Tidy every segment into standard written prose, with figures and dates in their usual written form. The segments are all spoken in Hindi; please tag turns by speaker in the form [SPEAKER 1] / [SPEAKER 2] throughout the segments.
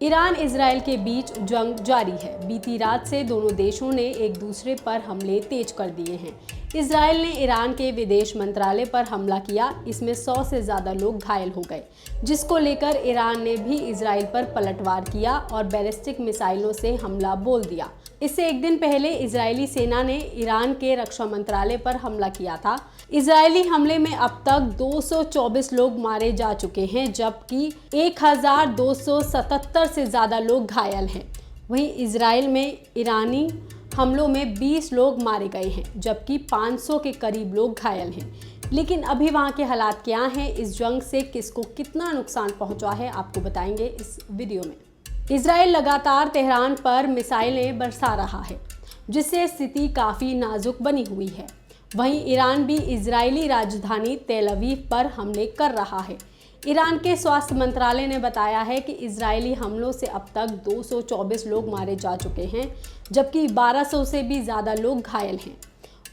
[SPEAKER 1] ईरान इजराइल के बीच जंग जारी है। बीती रात से दोनों देशों ने एक दूसरे पर हमले तेज कर दिए हैं। इजराइल ने ईरान के विदेश मंत्रालय पर हमला किया। इसमें 100 से ज़्यादा लोग घायल हो गए, जिसको लेकर ईरान ने भी इजराइल पर पलटवार किया और बैलिस्टिक मिसाइलों से हमला बोल दिया। इससे एक दिन पहले इजरायली सेना ने ईरान के रक्षा मंत्रालय पर हमला किया था। इजरायली हमले में अब तक 224 लोग मारे जा चुके हैं, जबकि 1277 से ज़्यादा लोग घायल हैं। वहीं इजराइल में ईरानी हमलों में 20 लोग मारे गए हैं, जबकि 500 के करीब लोग घायल हैं। लेकिन अभी वहाँ के हालात क्या हैं, इस जंग से किसको कितना नुकसान पहुँचा है, आपको बताएंगे इस वीडियो में। इजराइल लगातार तेहरान पर मिसाइलें बरसा रहा है, जिससे स्थिति काफ़ी नाजुक बनी हुई है। वहीं ईरान भी इजरायली राजधानी तेल अवीव पर हमले कर रहा है। ईरान के स्वास्थ्य मंत्रालय ने बताया है कि इजरायली हमलों से अब तक 224 लोग मारे जा चुके हैं, जबकि 1200 से भी ज़्यादा लोग घायल हैं।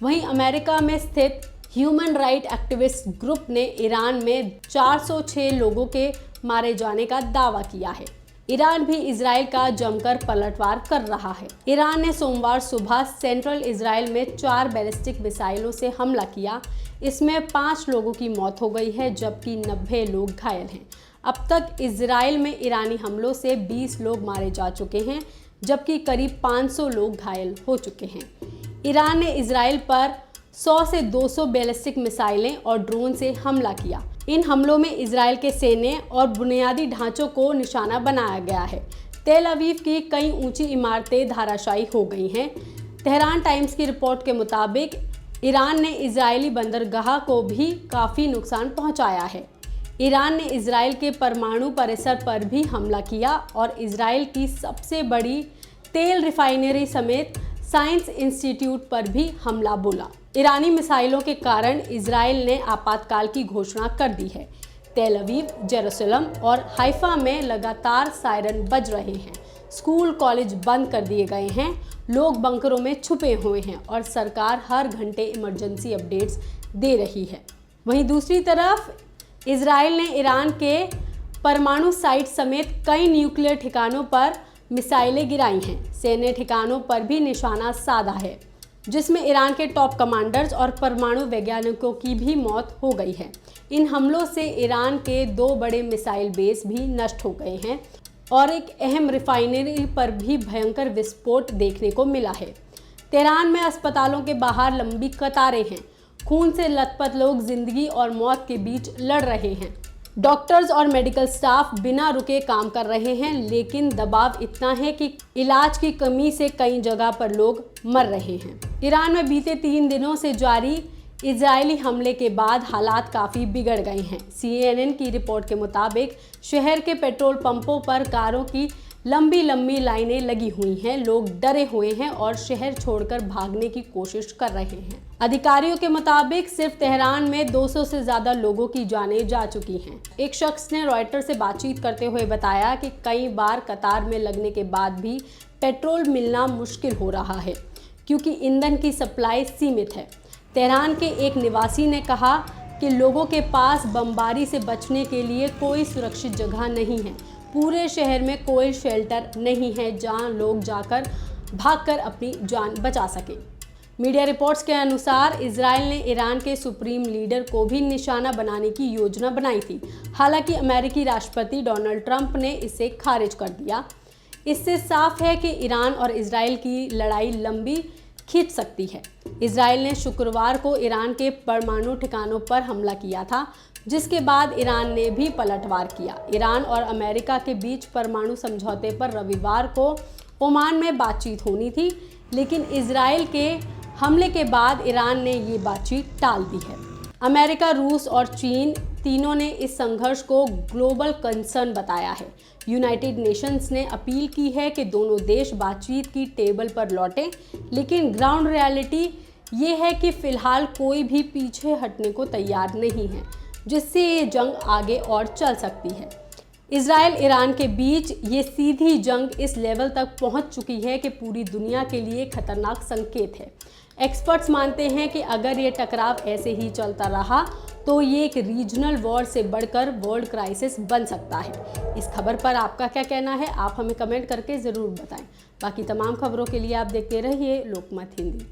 [SPEAKER 1] वहीं अमेरिका में स्थित ह्यूमन राइट एक्टिविस्ट ग्रुप ने ईरान में 406 लोगों के मारे जाने का दावा किया है। ईरान भी इजराइल का जमकर पलटवार कर रहा है। ईरान ने सोमवार सुबह सेंट्रल इजराइल में 4 बैलिस्टिक मिसाइलों से हमला किया। इसमें 5 लोगों की मौत हो गई है, जबकि 90 लोग घायल हैं। अब तक इजराइल में ईरानी हमलों से 20 लोग मारे जा चुके हैं, जबकि करीब 500 लोग घायल हो चुके हैं। ईरान ने इजराइल पर 100 से 200 बैलिस्टिक मिसाइलें और ड्रोन से हमला किया। इन हमलों में इजराइल के सैन्य और बुनियादी ढांचों को निशाना बनाया गया है। तेल अवीव की कई ऊंची इमारतें धराशायी हो गई हैं। तेहरान टाइम्स की रिपोर्ट के मुताबिक ईरान ने इजरायली बंदरगाह को भी काफ़ी नुकसान पहुंचाया है। ईरान ने इजराइल के परमाणु परिसर पर भी हमला किया और इजराइल की सबसे बड़ी तेल रिफाइनरी समेत साइंस इंस्टीट्यूट पर भी हमला बोला। ईरानी मिसाइलों के कारण इजराइल ने आपातकाल की घोषणा कर दी है। तेल अवीव, जेरूसलम और हाइफा में लगातार सायरन बज रहे हैं। स्कूल कॉलेज बंद कर दिए गए हैं। लोग बंकरों में छुपे हुए हैं और सरकार हर घंटे इमरजेंसी अपडेट्स दे रही है। वहीं दूसरी तरफ इजराइल ने ईरान के परमाणु साइट समेत कई न्यूक्लियर ठिकानों पर मिसाइलें गिराई हैं। सैन्य ठिकानों पर भी निशाना साधा है, जिसमें ईरान के टॉप कमांडर्स और परमाणु वैज्ञानिकों की भी मौत हो गई है। इन हमलों से ईरान के 2 बड़े मिसाइल बेस भी नष्ट हो गए हैं और एक अहम रिफाइनरी पर भी भयंकर विस्फोट देखने को मिला है। तेहरान में अस्पतालों के बाहर लंबी कतारें हैं। खून से लथपथ लोग जिंदगी और मौत के बीच लड़ रहे हैं। डॉक्टर्स और मेडिकल स्टाफ बिना रुके काम कर रहे हैं, लेकिन दबाव इतना है कि इलाज की कमी से कई जगह पर लोग मर रहे हैं। ईरान में बीते 3 दिनों से जारी इजरायली हमले के बाद हालात काफ़ी बिगड़ गए हैं। CNN की रिपोर्ट के मुताबिक शहर के पेट्रोल पंपों पर कारों की लंबी लंबी लाइनें लगी हुई हैं। लोग डरे हुए हैं और शहर छोड़कर भागने की कोशिश कर रहे हैं। अधिकारियों के मुताबिक सिर्फ तेहरान में 200 से ज़्यादा लोगों की जानें जा चुकी हैं। एक शख्स ने रॉयटर्स से बातचीत करते हुए बताया कि कई बार कतार में लगने के बाद भी पेट्रोल मिलना मुश्किल हो रहा है, क्योंकि ईंधन की सप्लाई सीमित है। तेहरान के एक निवासी ने कहा कि लोगों के पास बमबारी से बचने के लिए कोई सुरक्षित जगह नहीं है। पूरे शहर में कोई शेल्टर नहीं है जहां लोग जाकर भागकर अपनी जान बचा सकें। मीडिया रिपोर्ट्स के अनुसार इजराइल ने ईरान के सुप्रीम लीडर को भी निशाना बनाने की योजना बनाई थी। हालांकि अमेरिकी राष्ट्रपति डोनाल्ड ट्रंप ने इसे खारिज कर दिया। इससे साफ है कि ईरान और इजराइल की लड़ाई लंबी खींच सकती है। इजराइल ने शुक्रवार को ईरान के परमाणु ठिकानों पर हमला किया था, जिसके बाद ईरान ने भी पलटवार किया। ईरान और अमेरिका के बीच परमाणु समझौते पर रविवार को ओमान में बातचीत होनी थी, लेकिन इजराइल के हमले के बाद ईरान ने ये बातचीत टाल दी है। अमेरिका, रूस और चीन तीनों ने इस संघर्ष को ग्लोबल कंसर्न बताया है। यूनाइटेड नेशंस ने अपील की है कि दोनों देश बातचीत की टेबल पर लौटें, लेकिन ग्राउंड रियलिटी ये है कि फ़िलहाल कोई भी पीछे हटने को तैयार नहीं है, जिससे ये जंग आगे और चल सकती है। इजराइल ईरान के बीच ये सीधी जंग इस लेवल तक पहुंच चुकी है कि पूरी दुनिया के लिए खतरनाक संकेत है। एक्सपर्ट्स मानते हैं कि अगर ये टकराव ऐसे ही चलता रहा तो ये एक रीजनल वॉर से बढ़कर वर्ल्ड क्राइसिस बन सकता है। इस खबर पर आपका क्या कहना है, आप हमें कमेंट करके ज़रूर बताएं। बाकी तमाम खबरों के लिए आप देखते रहिए लोकमत हिंदी।